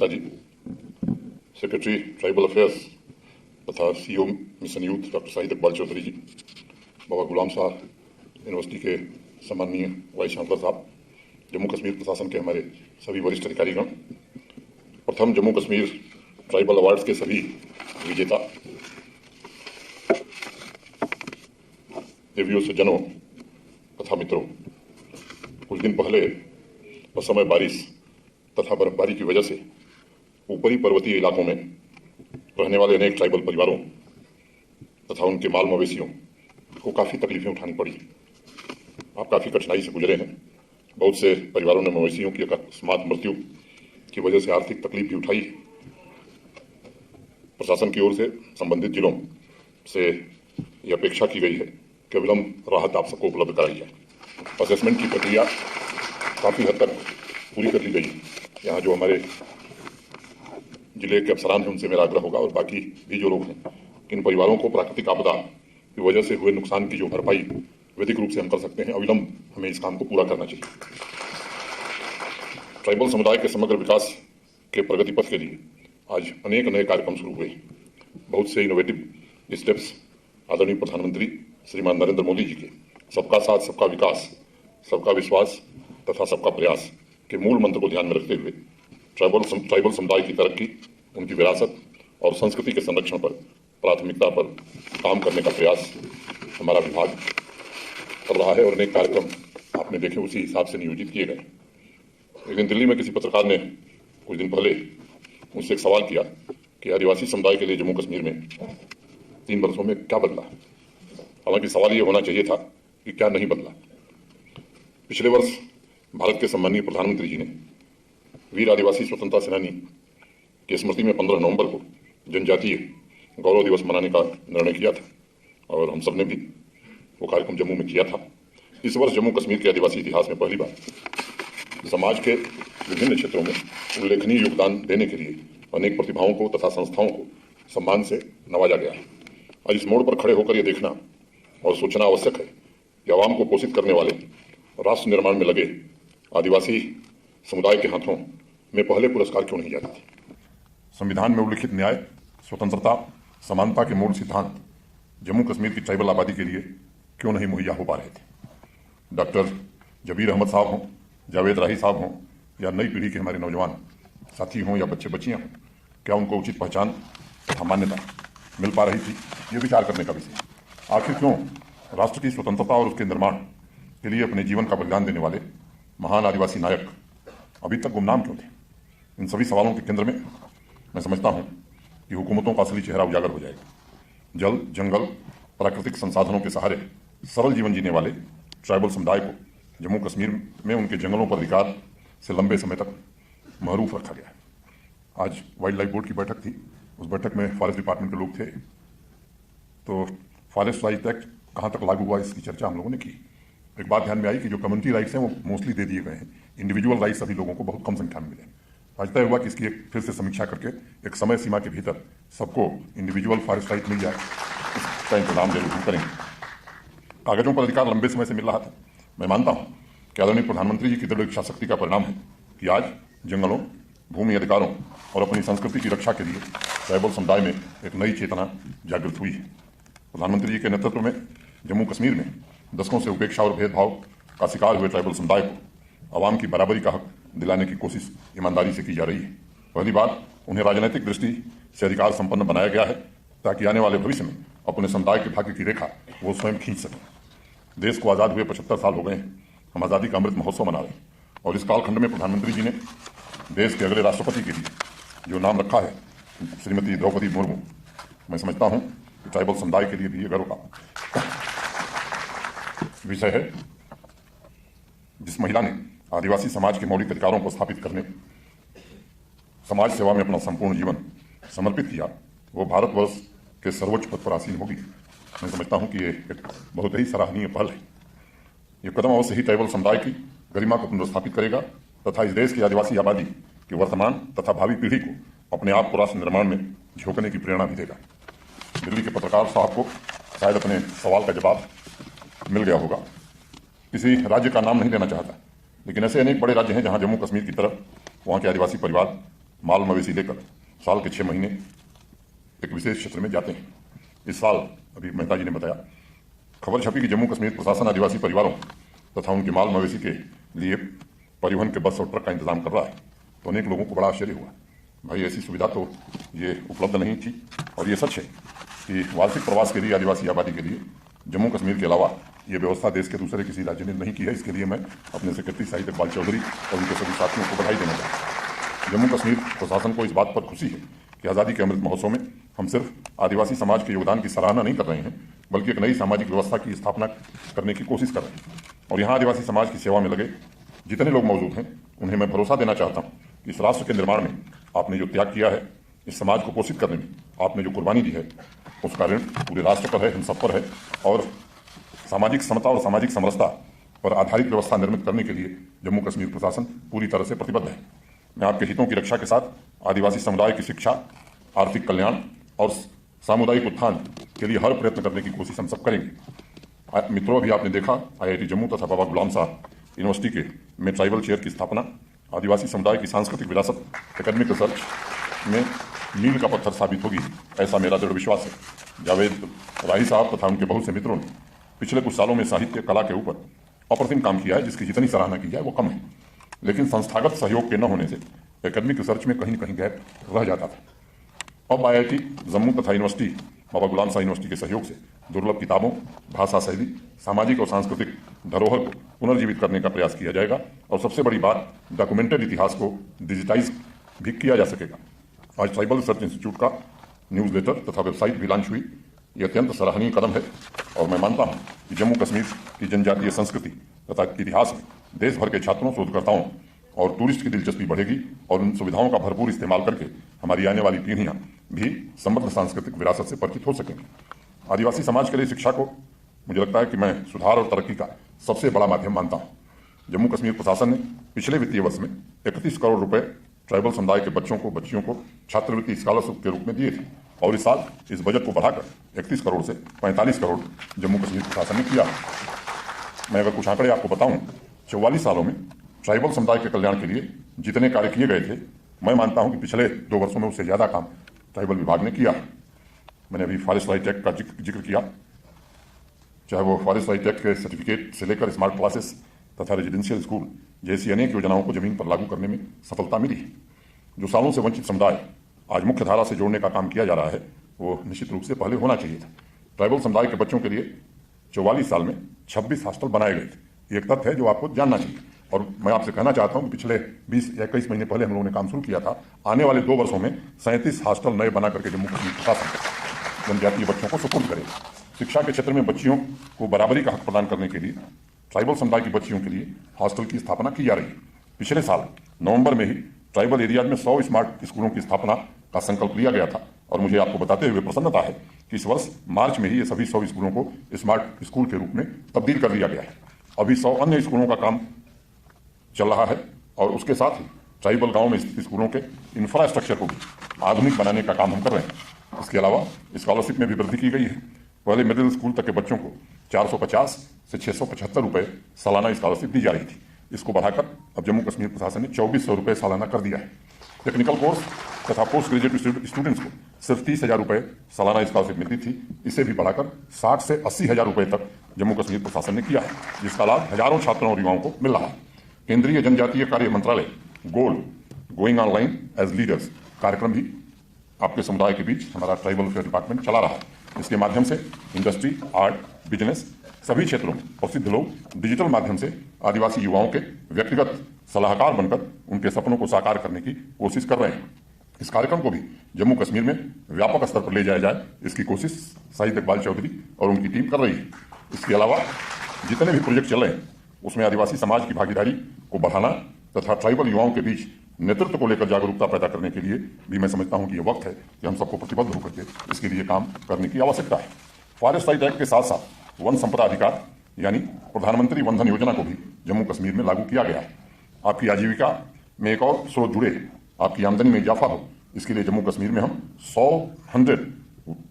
Mehta ji, secretary tribal affairs तथा CEO mission youth doctor Shahid Iqbal Chaudhary ji, Baba Ghulam Shah university के सम्माननीय वाइस चांसलर साहब, जम्मू कश्मीर प्रशासन के हमारे सभी वरिष्ठ अधिकारीगण, प्रथम जम्मू कश्मीर ट्राइबल अवार्ड्स के सभी विजेता, देवियों सज्जनों तथा मित्रों, कुछ दिन पहले असमय बारिश तथा बर्फबारी की वजह से ऊपरी पर्वतीय इलाकों में रहने वाले अनेक ट्राइबल परिवारों तथा उनके माल मवेशियों को काफ़ी तकलीफें उठानी पड़ी। आप काफ़ी कठिनाई से गुजरे हैं। बहुत से परिवारों ने मवेशियों की अकस्मात मृत्यु की वजह से आर्थिक तकलीफ भी उठाई। प्रशासन की ओर से संबंधित जिलों से यह अपेक्षा की गई है कि विलंब राहत आप सबको उपलब्ध कराई जाए। असेसमेंट की प्रक्रिया काफ़ी हद तक पूरी कर ली गई। यहाँ जो हमारे जिले के अफसरान हैं उनसे मेरा आग्रह होगा, और बाकी भी जो लोग हैं, इन परिवारों को प्राकृतिक आपदा की वजह से हुए नुकसान की जो भरपाई वैधिक रूप से हम कर सकते हैं, अविलंब हमें इस काम को पूरा करना चाहिए। ट्राइबल समुदाय के समग्र विकास के प्रगति पथ के लिए आज अनेक नए कार्यक्रम शुरू हुए। बहुत से इनोवेटिव स्टेप्स आदरणीय प्रधानमंत्री श्रीमान नरेंद्र मोदी जी के सबका साथ सबका विकास, सबका विश्वास तथा सबका प्रयास के मूल मंत्र को ध्यान में रखते हुए ट्राइबल समुदाय की तरक्की, उनकी विरासत और संस्कृति के संरक्षण पर प्राथमिकता पर काम करने का प्रयास हमारा विभाग कर रहा है, और अनेक कार्यक्रम आपने देखे उसी हिसाब से नियोजित किए गए। एक दिन दिल्ली में किसी पत्रकार ने कुछ दिन पहले मुझसे एक सवाल किया कि आदिवासी समुदाय के लिए जम्मू कश्मीर में 3 वर्षों में क्या बदला। हालांकि सवाल ये होना चाहिए था कि क्या नहीं बदला। पिछले वर्ष भारत के सम्माननीय प्रधानमंत्री जी ने वीर आदिवासी स्वतंत्रता सेनानी की स्मृति में 15 नवंबर को जनजातीय गौरव दिवस मनाने का निर्णय किया था, और हम सब ने भी वो कार्यक्रम जम्मू में किया था। इस वर्ष जम्मू कश्मीर के आदिवासी इतिहास में पहली बार समाज के विभिन्न क्षेत्रों में उल्लेखनीय योगदान देने के लिए अनेक प्रतिभाओं को तथा संस्थाओं को सम्मान से नवाजा गया है। आज इस मोड़ पर खड़े होकर यह देखना और सोचना आवश्यक है कि आवाम को पोषित करने वाले राष्ट्र निर्माण में लगे आदिवासी समुदाय के हाथों में पहले पुरस्कार क्यों नहीं जाते थे। संविधान में उल्लिखित न्याय, स्वतंत्रता, समानता के मूल सिद्धांत जम्मू कश्मीर की ट्राइबल आबादी के लिए क्यों नहीं मुहैया हो पा रहे थे। डॉक्टर जबीर अहमद साहब हों, जावेद राही साहब हों, या नई पीढ़ी के हमारे नौजवान साथी हों या बच्चे बच्चियां हों, क्या उनको उचित पहचान तथा मान्यता मिल पा रही थी, ये विचार करने का विषय। आखिर क्यों राष्ट्र की स्वतंत्रता और उसके निर्माण के लिए अपने जीवन का बलिदान देने वाले महान आदिवासी नायक अभी तक गुमनाम क्यों थे। इन सभी सवालों के केंद्र में मैं समझता हूं कि हुकूमतों का असली चेहरा उजागर हो जाएगा। जल, जंगल, प्राकृतिक संसाधनों के सहारे सरल जीवन जीने वाले ट्राइबल समुदाय को जम्मू कश्मीर में उनके जंगलों पर अधिकार से लंबे समय तक महरूफ रखा गया है। आज वाइल्ड लाइफ बोर्ड की बैठक थी। उस बैठक में फॉरेस्ट डिपार्टमेंट के लोग थे, तो फॉरेस्ट राइट एक्ट कहाँ तक लागू हुआ इसकी चर्चा हम लोगों ने की। एक बात ध्यान में आई कि जो कम्युनिटी राइट्स हैं वो मोस्टली दे दिए गए हैं, इंडिविजुअल राइट्स सभी लोगों को बहुत कम संख्या में मिले। आज तय हुआ कि इसकी एक फिर से समीक्षा करके एक समय सीमा के भीतर सबको इंडिविजुअल फॉरेस्ट राइट मिल जाए, इसका इंतजाम जरूर करेंगे। कागजों पर अधिकार लंबे समय से मिल रहा था। मैं मानता हूँ कि आदरणीय प्रधानमंत्री जी की दृढ़ इच्छा शक्ति का परिणाम है कि आज जंगलों, भूमि अधिकारों और अपनी संस्कृति की रक्षा के लिए ट्राइबल समुदाय में एक नई चेतना जागृत हुई है। प्रधानमंत्री जी के नेतृत्व में जम्मू कश्मीर में दशकों से उपेक्षा और भेदभाव का शिकार हुए ट्राइबल समुदाय को आवाम की बराबरी का हक दिलाने की कोशिश ईमानदारी से की जा रही है। पहली बार उन्हें राजनीतिक दृष्टि से अधिकार संपन्न बनाया गया है ताकि आने वाले भविष्य में अपने समुदाय के भाग्य की रेखा वो स्वयं खींच सकें। देश को आज़ाद हुए 75 साल हो गए हैं। हम आज़ादी का अमृत महोत्सव मना रहे हैं, और इस कालखंड में प्रधानमंत्री जी ने देश के अगले राष्ट्रपति के लिए जो नाम रखा है श्रीमती द्रौपदी मुर्मू, मैं समझता हूँ कि ट्राइबल समुदाय के लिए भी ये गर्व का विषय है। जिस महिला ने आदिवासी समाज के मौलिक अधिकारों को स्थापित करने, समाज सेवा में अपना संपूर्ण जीवन समर्पित किया, वो भारतवर्ष के सर्वोच्च पद पर आसीन होगी। मैं समझता हूं कि ये एक बहुत ही सराहनीय पहल है। ये कदम अवश्य ही ट्राइबल समुदाय की गरिमा को पुनर्स्थापित करेगा तथा इस देश की आदिवासी आबादी की वर्तमान तथा भावी पीढ़ी को अपने आप को राष्ट्र निर्माण में झोंकने की प्रेरणा भी देगा। दिल्ली के पत्रकार साहब को शायद अपने सवाल का जवाब मिल गया होगा। किसी राज्य का नाम नहीं लेना चाहता, लेकिन ऐसे अनेक बड़े राज्य हैं जहां जम्मू कश्मीर की तरह वहां के आदिवासी परिवार माल मवेशी लेकर साल के 6 महीने एक विशेष क्षेत्र में जाते हैं। इस साल अभी मेहता जी ने बताया, खबर छपी कि जम्मू कश्मीर प्रशासन आदिवासी परिवारों तथा उनके माल मवेशी के लिए परिवहन के बस और ट्रक का इंतजाम कर रहा है। तो अनेक लोगों को बड़ा आश्चर्य हुआ, भाई ऐसी सुविधा तो ये उपलब्ध नहीं थी। और ये सच है कि वार्षिक प्रवास के लिए आदिवासी आबादी के लिए जम्मू कश्मीर के अलावा ये व्यवस्था देश के दूसरे किसी राज्य ने नहीं की है। इसके लिए मैं अपने सेक्रेटरी साहित्य इकबाल चौधरी और उनके सभी साथियों को बधाई देना चाहता हूँ। जम्मू कश्मीर प्रशासन को इस बात पर खुशी है कि आज़ादी के अमृत महोत्सव में हम सिर्फ आदिवासी समाज के योगदान की सराहना नहीं कर रहे हैं, बल्कि एक नई सामाजिक व्यवस्था की स्थापना करने की कोशिश कर रहे हैं। और यहाँ आदिवासी समाज की सेवा में लगे जितने लोग मौजूद हैं, उन्हें मैं भरोसा देना चाहता हूँ कि इस राष्ट्र के निर्माण में आपने जो त्याग किया है, इस समाज को पोषित करने में आपने जो कुर्बानी दी है, उसका ऋण पूरे राष्ट्र पर है, हम सब पर है। और सामाजिक समता और सामाजिक समरसता पर आधारित व्यवस्था निर्मित करने के लिए जम्मू कश्मीर प्रशासन पूरी तरह से प्रतिबद्ध है। मैं आपके हितों की रक्षा के साथ आदिवासी समुदाय की शिक्षा, आर्थिक कल्याण और सामुदायिक उत्थान के लिए हर प्रयत्न करने की कोशिश हम सब करेंगे। मित्रों, अभी आपने देखा IIT जम्मू तथा बाबा गुलाम साहब यूनिवर्सिटी के में ट्राइबल चेयर की स्थापना आदिवासी समुदाय की सांस्कृतिक विरासत एकेडमिक रिसर्च में मील का पत्थर साबित होगी, ऐसा मेरा दृढ़ विश्वास है। जावेद राही साहब तथा उनके बहुत से मित्रों ने पिछले कुछ सालों में साहित्य कला के ऊपर अप्रतिम काम किया है, जिसकी जितनी सराहना की जाए वो कम है। लेकिन संस्थागत सहयोग के न होने से एकेडमिक रिसर्च में कहीं न कहीं गैप रह जाता था। अब IIT जम्मू तथा यूनिवर्सिटी बाबा गुलाम साहब यूनिवर्सिटी के सहयोग से दुर्लभ किताबों, भाषा शैली, सामाजिक और सांस्कृतिक धरोहर को पुनर्जीवित करने का प्रयास किया जाएगा। और सबसे बड़ी बात, डॉक्यूमेंटेड इतिहास को डिजिटाइज भी किया जा सकेगा। आज ट्राइबल रिसर्च इंस्टीट्यूट का न्यूज़लेटर तथा वेबसाइट भी लॉन्च हुई। ये अत्यंत सराहनीय कदम है और मैं मानता हूँ कि जम्मू कश्मीर की जनजातीय संस्कृति तथा इतिहास में देश भर के छात्रों, शोधकर्ताओं और टूरिस्ट की दिलचस्पी बढ़ेगी और उन सुविधाओं का भरपूर इस्तेमाल करके हमारी आने वाली पीढ़ियाँ भी समृद्ध सांस्कृतिक विरासत से परिचित हो सकेंगी। आदिवासी समाज के लिए शिक्षा को मुझे लगता है कि मैं सुधार और तरक्की का सबसे बड़ा माध्यम मानता हूँ। जम्मू कश्मीर प्रशासन ने पिछले वित्तीय वर्ष में 31 करोड़ रुपए ट्राइबल समुदाय के बच्चियों को छात्रवृत्ति स्कॉलरशिप के रूप में दिए थे। और इस साल इस बजट को बढ़ाकर 31 करोड़ से 45 करोड़ जम्मू कश्मीर प्रशासन ने किया। मैं अगर कुछ आंकड़े आपको बताऊं, 44 सालों में ट्राइबल समुदाय के कल्याण के लिए जितने कार्य किए गए थे, मैं मानता हूं कि पिछले 2 वर्षों में उससे ज़्यादा काम ट्राइबल विभाग ने किया। मैंने अभी फॉरेस्ट राइट एक्ट का जिक्र किया, चाहे वो फॉरेस्ट राइट एक्ट के सर्टिफिकेट से लेकर स्मार्ट क्लासेस तथा रेजिडेंशियल स्कूल जैसी अनेक योजनाओं को जमीन पर लागू करने में सफलता मिली है। जो सालों से वंचित समुदाय आज मुख्य धारा से जोड़ने का काम किया जा रहा है, वो निश्चित रूप से पहले होना चाहिए था। ट्राइबल समुदाय के बच्चों के लिए 44 साल में 26 हॉस्टल बनाए गए थे। एक तथ्य है जो आपको जानना चाहिए। और मैं आपसे कहना चाहता हूं कि पिछले 20 या 21 महीने पहले हम लोगों ने काम शुरू किया था। आने वाले 2 वर्षों में 37 हॉस्टल नए बना करके जम्मू कश्मीर प्रशासन जनजातीय बच्चों को सुपुर्द करेगा। शिक्षा के क्षेत्र में बच्चियों को बराबरी का हक प्रदान करने के लिए ट्राइबल समुदाय की बच्चियों के लिए हॉस्टल की स्थापना की जा रही है। पिछले साल नवंबर में ही ट्राइबल एरियाज में 100 स्मार्ट स्कूलों की स्थापना का संकल्प लिया गया था। और मुझे आपको बताते हुए प्रसन्नता है कि इस वर्ष मार्च में ही ये सभी 100 स्कूलों को स्मार्ट स्कूल के रूप में तब्दील कर दिया गया है। अभी 100 अन्य स्कूलों का काम चल रहा है और उसके साथ ही ट्राइबल गाँव में स्थित स्कूलों के इंफ्रास्ट्रक्चर को भी आधुनिक बनाने का काम हम कर रहे हैं। इसके अलावा स्कॉलरशिप में भी वृद्धि की गई है। पहले मिडिल स्कूल तक के बच्चों को 450 से 675 रुपये सालाना स्कॉलरशिप दी जा रही थी। इसको बढ़ाकर अब जम्मू कश्मीर प्रशासन ने 2400 रुपये सालाना कर दिया है। टेक्निकल कोर्स तथा पोस्ट ग्रेजुएट स्टूडेंट्स को सिर्फ 30,000 रुपये सालाना स्कॉलरशिप मिलती थी। इसे भी बढ़ाकर 60 से 80,000 रुपये तक जम्मू कश्मीर प्रशासन ने किया है, जिसका लाभ हजारों छात्रों और युवाओं को मिल रहा है। केंद्रीय जनजातीय कार्य मंत्रालय गोइंग ऑनलाइन एज लीडर्स कार्यक्रम भी आपके समुदाय के बीच हमारा ट्राइबल अफेयर डिपार्टमेंट चला रहा है। इसके माध्यम से इंडस्ट्री, आर्ट, बिजनेस सभी क्षेत्रों में प्रसिद्ध लोग डिजिटल माध्यम से आदिवासी युवाओं के व्यक्तिगत सलाहकार बनकर उनके सपनों को साकार करने की कोशिश कर रहे हैं। इस कार्यक्रम को भी जम्मू कश्मीर में व्यापक स्तर पर ले जाया जाए, इसकी कोशिश साहित्य इकबाल चौधरी और उनकी टीम कर रही है। इसके अलावा जितने भी प्रोजेक्ट चल रहे हैं उसमें आदिवासी समाज की भागीदारी को बढ़ाना तथा ट्राइबल युवाओं के बीच नेतृत्व को लेकर जागरूकता पैदा करने के लिए भी मैं समझता हूं कि ये वक्त है कि हम सबको प्रतिबद्ध होकर के इसके लिए काम करने की आवश्यकता है। फॉरेस्ट राइट एक्ट के साथ साथ वन संपदा अधिकार यानी प्रधानमंत्री वन धन योजना को भी जम्मू कश्मीर में लागू किया गया है। आपकी आजीविका में एक और स्रोत जुड़े, आपकी आमदनी में इजाफा हो, इसके लिए जम्मू कश्मीर में हम 100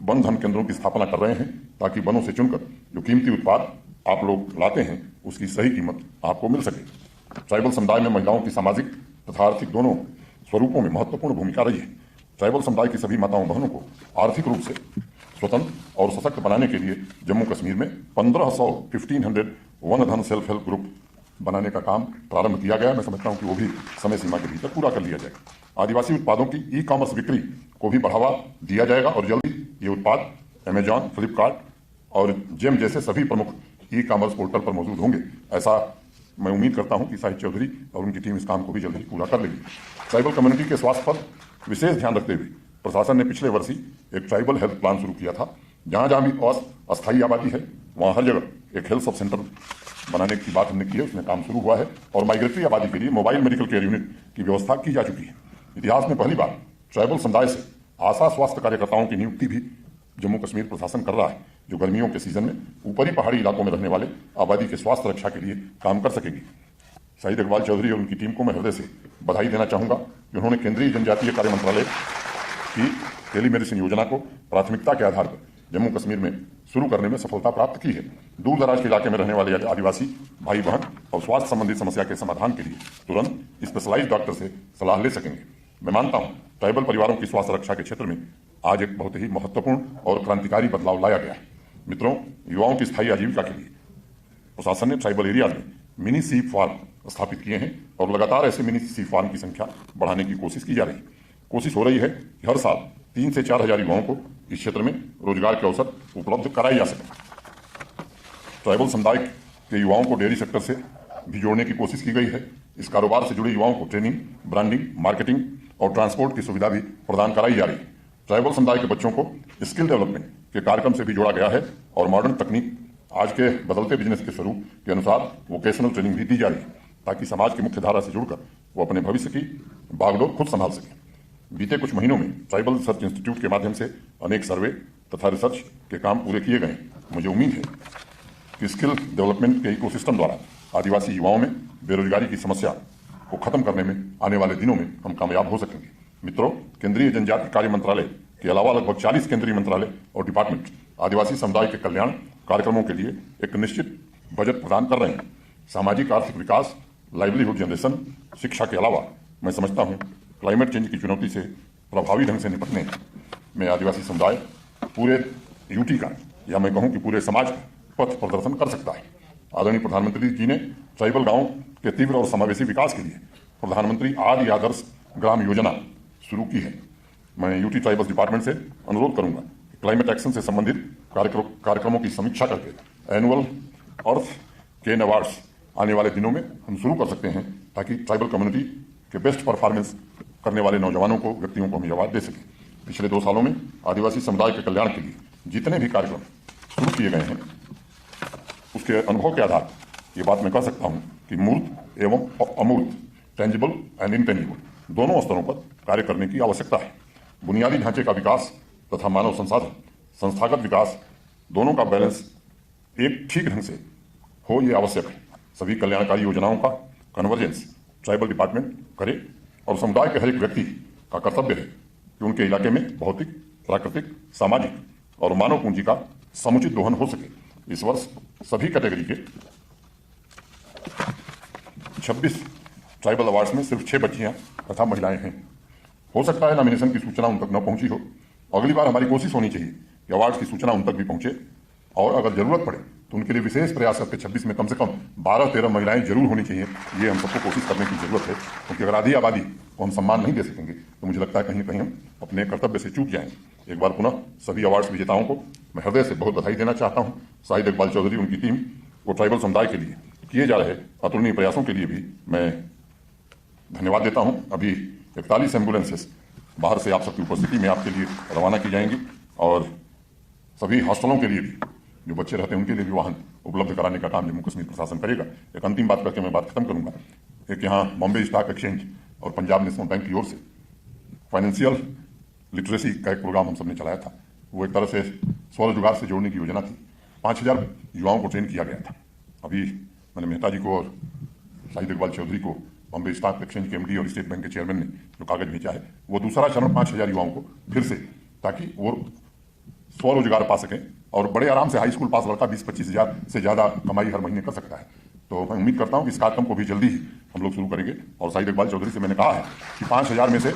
वन धन केंद्रों की स्थापना कर रहे हैं, ताकि वनों से चुनकर जो कीमती उत्पाद आप लोग लाते हैं उसकी सही कीमत आपको मिल सके। ट्राइबल समुदाय में महिलाओं की सामाजिक तथा आर्थिक दोनों स्वरूपों में महत्वपूर्ण भूमिका रही है। ट्राइबल समुदाय की सभी माताओं बहनों को आर्थिक रूप से स्वतंत्र और सशक्त बनाने के लिए जम्मू कश्मीर में 1500 वन धन सेल्फ हेल्प ग्रुप बनाने का काम प्रारंभ किया गया। मैं समझता हूं कि वो भी समय सीमा के भीतर पूरा कर लिया जाएगा। आदिवासी उत्पादों की ई कॉमर्स बिक्री को भी बढ़ावा दिया जाएगा और जल्दी ये उत्पाद अमेजॉन, फ्लिपकार्ट और जेम जैसे सभी प्रमुख ई कॉमर्स पोर्टल पर मौजूद होंगे। ऐसा मैं उम्मीद करता हूं कि साहिब चौधरी और उनकी टीम इस काम को भी जल्दी पूरा कर लेगी। ट्राइबल कम्युनिटी के स्वास्थ्य पर विशेष ध्यान रखते हुए प्रशासन ने पिछले वर्ष ही एक ट्राइबल हेल्थ प्लान शुरू किया था। जहां जहां भी अस्थायी आबादी है वहां हर जगह एक हेल्थ सब सेंटर बनाने की बात हमने की है, उसमें काम शुरू हुआ है और माइग्रेटरी आबादी के लिए मोबाइल मेडिकल केयर यूनिट की व्यवस्था की जा चुकी है। इतिहास में पहली बार ट्राइबल समुदाय से आशा स्वास्थ्य कार्यकर्ताओं की नियुक्ति भी जम्मू कश्मीर प्रशासन कर रहा है, जो गर्मियों के सीजन में ऊपरी पहाड़ी इलाकों में रहने वाले आबादी के स्वास्थ्य रक्षा के लिए काम कर सकेंगी। शहीद इकबाल चौधरी और उनकी टीम को मैं हृदय से बधाई देना चाहूंगा कि उन्होंने केंद्रीय जनजातीय कार्य मंत्रालय की टेलीमेडिसिन योजना को प्राथमिकता के आधार पर जम्मू कश्मीर में शुरू करने में सफलता प्राप्त की है। दूर दराज के इलाके में रहने वाले आदिवासी भाई बहन और स्वास्थ्य संबंधी समस्या के समाधान के लिए तुरंत स्पेशलाइज्ड डॉक्टर से सलाह ले सकेंगे। मैं मानता हूं ट्राइबल परिवारों की स्वास्थ्य रक्षा के क्षेत्र में आज एक बहुत ही महत्वपूर्ण और क्रांतिकारी बदलाव लाया गया है। मित्रों, युवाओं की स्थायी आजीविका के लिए प्रशासन ने ट्राइबल एरियाज में मिनी सीप फार्म स्थापित किए हैं और लगातार ऐसे मिनी सीप फार्म की संख्या बढ़ाने की कोशिश की जा रही है। कोशिश हो रही है कि हर साल 3 से 4 हजार युवाओं को इस क्षेत्र में रोजगार के अवसर उपलब्ध कराए जा सके। ट्राइबल समुदाय के युवाओं को डेयरी सेक्टर से भी जोड़ने की कोशिश की गई है। इस कारोबार से जुड़े युवाओं को ट्रेनिंग, ब्रांडिंग, मार्केटिंग और ट्रांसपोर्ट की सुविधा भी प्रदान कराई जा रही है। ट्राइबल समुदाय के बच्चों को स्किल डेवलपमेंट के कार्यक्रम से भी जोड़ा गया है और मॉडर्न तकनीक, आज के बदलते बिजनेस के स्वरूप के अनुसार वोकेशनल ट्रेनिंग भी दी जा रही है, ताकि समाज की मुख्य धारा से जुड़कर वो अपने भविष्य की बागडोर खुद संभाल सकें। बीते कुछ महीनों में ट्राइबल रिसर्च इंस्टीट्यूट के माध्यम से अनेक सर्वे तथा रिसर्च के काम पूरे किए गए। मुझे उम्मीद है कि स्किल डेवलपमेंट के इकोसिस्टम द्वारा आदिवासी युवाओं में बेरोजगारी की समस्या को खत्म करने में आने वाले दिनों में हम कामयाब हो सकेंगे। मित्रों, केंद्रीय जनजातीय कार्य मंत्रालय के अलावा लगभग 40 केंद्रीय मंत्रालय और डिपार्टमेंट आदिवासी समुदाय के कल्याण कार्यक्रमों के लिए एक निश्चित बजट प्रदान कर रहे हैं। सामाजिक आर्थिक विकास, लाइवलीहुड जनरेशन, शिक्षा के अलावा मैं समझता हूं क्लाइमेट चेंज की चुनौती से प्रभावी ढंग से निपटने में आदिवासी समुदाय पूरे यूटी का, या मैं कहूं कि पूरे समाज का पथ प्रदर्शन कर सकता है। आदरणीय प्रधानमंत्री जी ने ट्राइबल गांवों के तीव्र और समावेशी विकास के लिए प्रधानमंत्री आदि आदर्श ग्राम योजना शुरू की है। मैं यूटी ट्राइबल डिपार्टमेंट से अनुरोध करूंगा कि क्लाइमेट एक्शन से संबंधित कार्यक्रमों की समीक्षा करके एनुअल अर्थ केन अवार्ड्स आने वाले दिनों में हम शुरू कर सकते हैं, ताकि ट्राइबल कम्युनिटी के बेस्ट परफॉर्मेंस करने वाले नौजवानों को, व्यक्तियों को हम अवार्ड दे सकें। पिछले 2 सालों में आदिवासी समुदाय के कल्याण के लिए जितने भी कार्यक्रम शुरू किए गए हैं, उसके अनुभव के आधार ये बात मैं कह सकता हूं कि मूर्त एवं अमूर्त, टेंजिबल एंड इनटेंजिबल दोनों स्तरों पर कार्य करने की आवश्यकता है। बुनियादी ढांचे का विकास तथा मानव संसाधन, संस्थागत विकास दोनों का बैलेंस एक ठीक ढंग से हो, ये आवश्यक है। सभी कल्याणकारी योजनाओं का कन्वर्जेंस ट्राइबल डिपार्टमेंट करे और समुदाय के हर एक व्यक्ति का कर्तव्य है कि उनके इलाके में भौतिक, प्राकृतिक, सामाजिक और मानव पूंजी का समुचित दोहन हो सके। इस वर्ष सभी कैटेगरी के 26 ट्राइबल अवार्ड्स में सिर्फ 6 बच्चियां तथा महिलाएं हैं। हो सकता है नॉमिनेशन की सूचना उन तक न पहुंची हो। अगली बार हमारी कोशिश होनी चाहिए कि अवार्ड्स की सूचना उन तक भी पहुंचे, और अगर जरूरत पड़े तो उनके लिए विशेष प्रयास करके 26 में कम से कम 12-13 महिलाएं जरूर होनी चाहिए। ये हम सबको कोशिश करने की जरूरत है, क्योंकि अगर आधी आबादी को हम सम्मान नहीं दे सकेंगे तो मुझे लगता है कहीं न कहीं हम अपने कर्तव्य से चूक जाएंगे। एक बार पुनः सभी अवार्ड्स विजेताओं को मैं हृदय से बहुत बधाई देना चाहता हूँ। शहीद इकबाल चौधरी, उनकी टीम को ट्राइबल समुदाय के लिए किए जा रहे अतुलनीय प्रयासों के लिए भी मैं धन्यवाद देता हूँ। अभी 41 एम्बुलेंसेस बाहर से आप सबकी उपस्थिति में आपके लिए रवाना की जाएंगी, और सभी हॉस्टलों के लिए भी जो बच्चे रहते हैं उनके लिए भी वाहन उपलब्ध कराने का काम जम्मू कश्मीर प्रशासन करेगा। एक अंतिम बात करके मैं बात खत्म करूंगा। एक यहाँ बॉम्बे स्टॉक एक्सचेंज और पंजाब नेशनल बैंक की ओर से फाइनेंशियल लिटरेसी का एक प्रोग्राम हम सबने चलाया था। वो एक तरह से स्वरोजगार से जोड़ने की योजना थी। 5000 युवाओं को ट्रेन किया गया था। अभी मैंने मेहता जी को और शहीद इकबाल चौधरी को बॉम्बे स्टॉक एक्सचेंज के एमडी और स्टेट बैंक के चेयरमैन ने जो कागज भेजा है, वो दूसरा चरण 5000 युवाओं को फिर से, ताकि वो स्वरोजगार पा सकें और बड़े आराम से हाई स्कूल पास लड़का 20-25 हज़ार से ज़्यादा कमाई हर महीने कर सकता है। तो मैं उम्मीद करता हूं कि इस कार्यक्रम को भी जल्दी ही हम हम लोग शुरू करेंगे। और शाहिद इकबाल चौधरी से मैंने कहा है कि 5,000 में से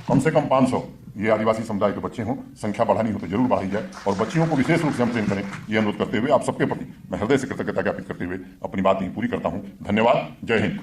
कम 500 ये आदिवासी समुदाय के बच्चे हों, संख्या बढ़ानी हो तो जरूर बढ़ाई जाए और बच्चियों को विशेष रूप से हम ट्रेन करें, ये अनुरोध करते हुए आप सबके प्रति मैं हृदय से कृतज्ञता ज्ञापित करते हुए अपनी बात यहीं पूरी करता हूँ। धन्यवाद। जय हिंद।